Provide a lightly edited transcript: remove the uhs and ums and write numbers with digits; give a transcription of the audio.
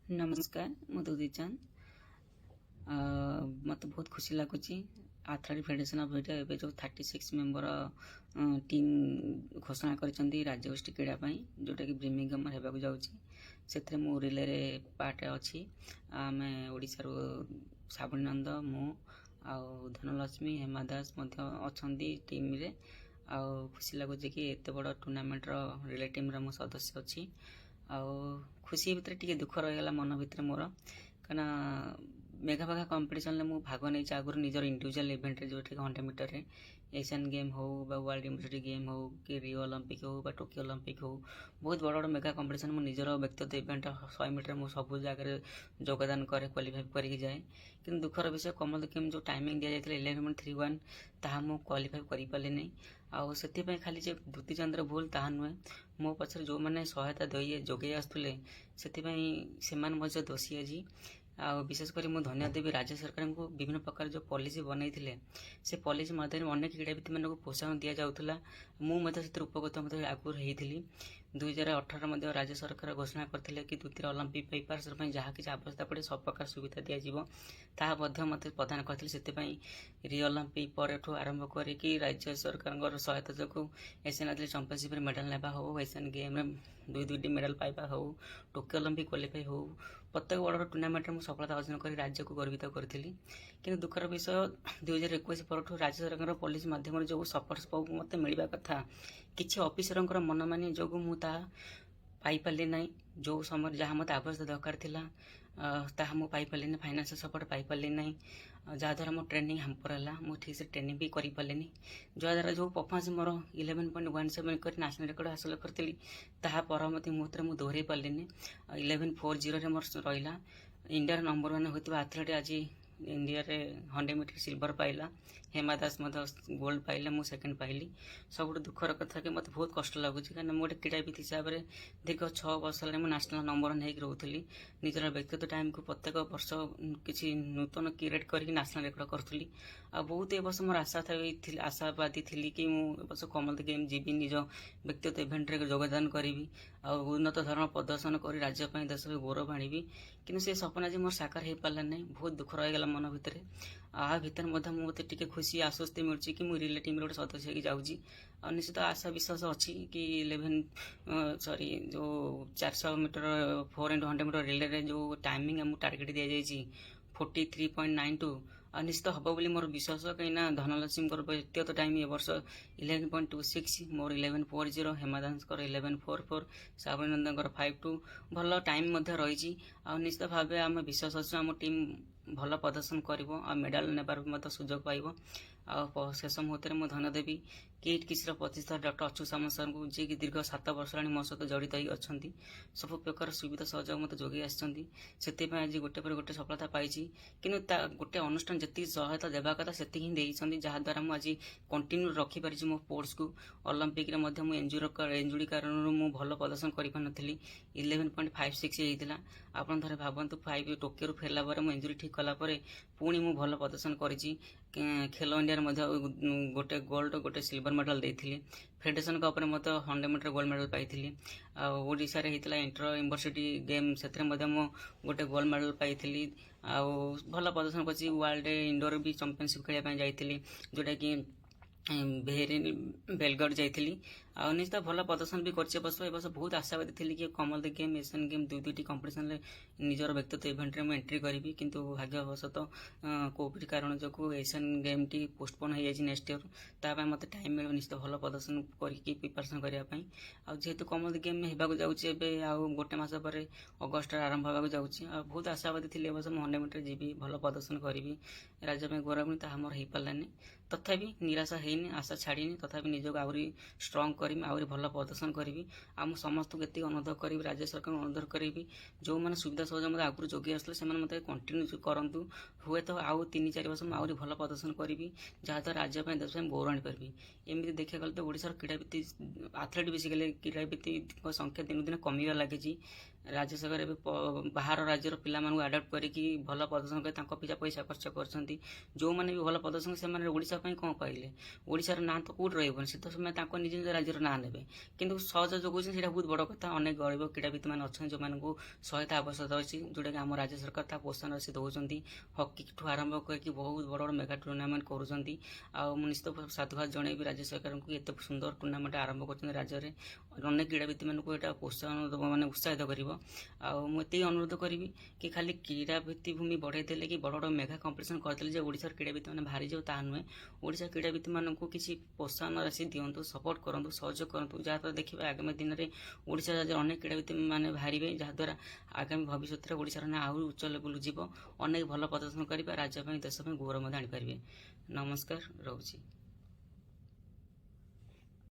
नमस्कार मु दुदी चांद मत बहुत खुशी लगुच एथलेटिक फेडरेशन ऑफ इंडिया एवं जो 36 मेंबर टीम घोषणा कर राज्यगोष्ठी क्रीड़ापाई जोटा कि ब्रिमिंघम होगा जाऊँगी मु रिले रे पार्ट अच्छी आम ओडार श्रावणी नंद मु आउ धनलक्ष्मी हेमा दास अच्छा टीम रे आउ खुशी लगुच कि एत बड़ टूर्नामेंट रिले टीम मु सदस्य अच्छी आउ खुशी भितर टे दुख रहीगला मन भितर मोर कहीं मेघा मेघा कंपटीशन में भाग नहीं आगुरी निजर इंडिविजुअल इवेंट जो 100 मीटर रे एशियन गेम हो वर्ल्ड यूनिवर्सिटी गेम हो कि रियो ओलंपिक हो टोकियो ओलंपिक हो बहुत बड़ बड़ मेगा कंपटीशन मो निजर व्यक्तिगत इवेंट 100 मीटर मु सब जगह योगदान करे क्वालिफाई करके जाए कि दुखर विषय कमल गेम जो टाइमिंग दि जाता 11:31 ताहा मु क्वालिफाई कर पारे नहीं आउ से खाली जे द्युति चंद्र भूल ताहा नुहे मो पछरे जो मैंने सहायता जोगे आसुले से दोषी आज विशेषकर मुझे धन्यवाद देवी राज्य सरकार को विभिन्न प्रकार जो पॉलिसी बनई से पॉलिसी मध्य अनेक क्रीड़ाविद मानक प्रोत्साहन दि जाऊला मुझे उपकृत आगुरी होती 2018 राज्य सरकार घोषणा करते कि द्वितीय ओलंपिक प्रिपरेशन जहाँ किसी आवश्यकता पड़े सब प्रकार सुविधा दिज्व मत प्रदान करते से रियो ओलंपिक पर आरंभ करके राज्य सरकार सहायता जो एशियन एथलेटिक चैंपियनशिप मेडल नेबा हो एशियन गेम दुईटी मेडल पाइबा हो टोकियो ओलंपिक क्वालिफाई हो प्रत्येक बड़ बड़ टूर्नामेंट में सफलता अर्जन कर राज्य को गर्वित करी कि दुखर विषय 2021 पर राज्य सरकार पॉलिसी माध्यम जो सपोर्ट मत मिलवा कथा किसी ऑफिसर मन मानी जो मुझे पाइपारे ना जो समय जहाँ मत आवश्यक दरकार था मुझे पाइपारे ना फाइनेंशियल सपोर्ट पाइपारे ना जहाँद्वारा मो ट्रेनिंग हाम्पर है मुझे ठीक से ट्रेनिंग भी करें जहाँद्वारा जो परफॉर्मेंस मोर 11.17 कर नेशनल रिकॉर्ड हासिल करी परवर्ती मुहूर्त में दोहराई पारे 11:40 मोर रहा इंडिया नंबर 1 होता एथलेट आज इंडिया रे 100 मीटर सिल्वर पाइला हेमा दास गोल्ड पाइला मु सेकेंड पाइली सब दुखर कथा कि मत बहुत कष्ट लगुच कहीं गोटे क्रीड़ाविद हिसाब से दीर्घ 6 वर्ष है नेशनल नंबर 1 होकर रोली निजर व्यक्तिगत टाइम को प्रत्येक वर्ष किसी नूतन क्रिएट करके नेशनल रिकॉर्ड करी आ बहुत ए वर्ष मोर आशा था आशावादी थी कि मुझे कॉमनवेल्थ गेम जीवी निज व्यक्तिगत इवेंट रे योगदान करी आ उन्नत धरण प्रदर्शन कर राज्य देश गौरव आनी कि से सपना आज मोर साकार हो पारा नहीं बहुत दुख रहीगला मन भितर भितर मत टे खुशी आश्वस्ति मिलूँ कि मुझे रिले टीम गोटे सदस्य होगी जाऊँगी निश्चित आशा विश्वास अच्छी कि 11 सॉरी जो 400 मीटर 4x100 मीटर रिले रे जो टाइमिंग आमको टार्गेट दि जाइए 43.92 निश्चित हम बोली मोर विश्वास कहीं धनलक्ष्मी व्यक्तिगत टाइम ए वर्ष 11.26 मोर 11:40 हेमादास 11:44 श्रावणी नंद 5:2 भल टाइम रही निश्चित भाव आम विश्वास अच्छु आम टीम भल प्रदर्शन कर मेडाल नेबार सुजोग पाइब शेष मुहूर्त में धन्य देवी किट किसी प्रतिष्ठा डॉक्टर अच्युत सामंत सर को जी की दीर्घ 7 वर्ष मो सहित जड़ित हो अच्छा सब प्रकार सुविधा सहयोग मत जोगे आसी आज गोटे पर गोटे सफलता पाई कि गोटे अनुष्ठान जी सहायता देवा कथा से जहाद्वारा मुझे कंटिन्यू रखिपारी मो स्पोर्ट्स को ओलंपिक इंजुरी कारण मुझे भल प्रदर्शन कर 11.56 होता आपड़ थे भावतु 5 टोकियो फेरला मुझे इंजुरी ठीक कलापर पुणी मुझे भल प्रदर्शन कर खेलो इंडिया गोटे गोल्ड गोटे सिल्वर मेडल देती फेडरेशन का ऊपर मत 100 मीटर गोल्ड मेडल पाई ओडिशा रे होता इंटर यूनिवर्सिटी गेम से गोटे गोल्ड मेडल पाई भल प्रदर्शन कर वर्ल्ड इंडोर भी चैंपियनशिप खेलने जाइए जोटा कि बेलगढ़ जाइली निश्चित भल प्रदर्शन भी कर वर्ष बहुत आशावादी थी कि कॉमनवेल्थ गेम एशियन गेम दुईटी कंपटीशन निजर व्यक्तिगत इवेंट में एंट्री करी किंतु भाग्यवशतः कोविड कारण जो एशियन गेम टी पोस्टपोन हो जाए नेक्स्ट ईयर ताप मत टाइम मिले निश्चित भल प्रदर्शन करके प्रिपरेशन करने जेहेतु कॉमनवेल्थ गेम में होगा जाऊँगी गोटे मस पर अगस्ट आरंभ होगा जाऊँगी बहुत आशावादी थी वर्ष 100 मीटर जीवी भल प्रदर्शन करी राज्य गौरव ताहा मोर हो पारानी तथापि निराशा है आशा छाड़ी तथापि निजक आहरी स्ट्रंग करी आहरी भल प्रदर्शन करी आम समस्त को अनुरोध करी राज्य सरकार अनुरोध करी जो मैंने सुविधा सहयोग मत आगुरी जोगे आसते मत कंटिन्यू करूँ हुए तो आउ 3-4 वर्ष आहरी भल प्रदर्शन करी जहाद्वारा राज्य देश गौरव आनीपारि एमती देखा गले तो ओडार क्रीड़ाविद एथलेट बेसिकली क्रीड़ाविद संख्या दिन दिन कमिबार लगी राज्य सरकार ଏବେ ବାହାର ରାଜ୍ୟର ପିଲାମାନଙ୍କୁ ଆଡପ୍ଟ କରିକି ଭଲ ପ୍ରଦର୍ଶନ କରି ତାଙ୍କ ପିଛା ପଇସା ଖର୍ଚ୍ଚ କରୁଛନ୍ତି। ଯେଉଁମାନେ ବି ଭଲ ପ୍ରଦର୍ଶନ ସେମାନେ ଓଡ଼ିଶା ପାଇଁ କ'ଣ ପାଇଲେ? ଓଡ଼ିଶାର ନାଁ ତ କେଉଁଠି ରହିବନି, ସେ ତ ସେମାନେ ତାଙ୍କ ନିଜ ନିଜ ରାଜ୍ୟର ନାଁ ନେବେ। କିନ୍ତୁ ସହଯୋଗ ଯୋଗାଉଛନ୍ତି, ସେଇଟା ବହୁତ ବଡ଼ କଥା। ଅନେକ ଗରିବ କ୍ରୀଡ଼ାବିତମାନେ ଅଛନ୍ତି ଯେଉଁମାନଙ୍କୁ ସହାୟତା ଆବଶ୍ୟକତା ଅଛି, ଯେଉଁଟାକି ଆମ ରାଜ୍ୟ ସରକାର ତା ପ୍ରୋତ୍ସାହନ ରାଶି ଦେଉଛନ୍ତି। ହକିଠୁ ଆରମ୍ଭ କରିକି ବହୁତ ବଡ଼ ବଡ଼ ମେଗା ଟୁର୍ଣ୍ଣାମେଣ୍ଟ କରୁଛନ୍ତି। ଆଉ ମୁଁ ନିଶ୍ଚିତ ସାଧୁବାଦ ଜଣାଇବି ରାଜ୍ୟ ସରକାରଙ୍କୁ, ଏତେ ସୁନ୍ଦର ଟୁର୍ଣ୍ଣାମେଣ୍ଟ ଆରମ୍ଭ କରୁଛନ୍ତି ରାଜ୍ୟରେ। ଅନେକ କ୍ରୀଡ଼ାବିତମାନଙ୍କୁ ଏଇଟା ପ୍ରୋତ୍ସାହନ ଦେବ, ମାନେ ଉତ୍ସାହିତ କରିବ। ଆଉ ମୁଁ ଏତିକି ଅନୁରୋଧ କରିବି କି ଖାଲି କ୍ରୀଡ଼ା ଭିତ୍ତିଭୂମି ବଢ଼ାଇ ଦେଲେ କି ବଡ଼ ବଡ଼ ମେଗା କମ୍ପିଟିସନ୍ କରିଦେଲେ ଯେ ଓଡ଼ିଶାର କ୍ରୀଡ଼ାବିତମାନେ ବାହାରିଯିବ, ତାହା ନୁହେଁ। ଓଡ଼ିଶା କ୍ରୀଡ଼ାବିତମାନଙ୍କୁ କିଛି ପ୍ରୋତ୍ସାହନ ରାଶି ଦିଅନ୍ତୁ, ସପୋର୍ଟ କରନ୍ତୁ, ସହଯୋଗ କରନ୍ତୁ। ଯାହାଦ୍ୱାରା ଦେଖିବେ ଆଗାମୀ ଦିନରେ ଓଡ଼ିଶା ରାଜ୍ୟରେ ଅନେକ କ୍ରୀଡ଼ାବିତମାନେ ବାହାରିବେ, ଯାହାଦ୍ୱାରା ଆଗାମୀ ଭବିଷ୍ୟତରେ ଓଡ଼ିଶାର ନାଁ ଆହୁରି ଉଚ୍ଚ ଲେଭେଲକୁ ଯିବ। ଅନେକ ଭଲ ପ୍ରଦର୍ଶନ କରିବା, ରାଜ୍ୟ ପାଇଁ ଦେଶ ପାଇଁ ଗୌରବ ମଧ୍ୟ ଆଣିପାରିବେ। ନମସ୍କାର, ରହୁଛି।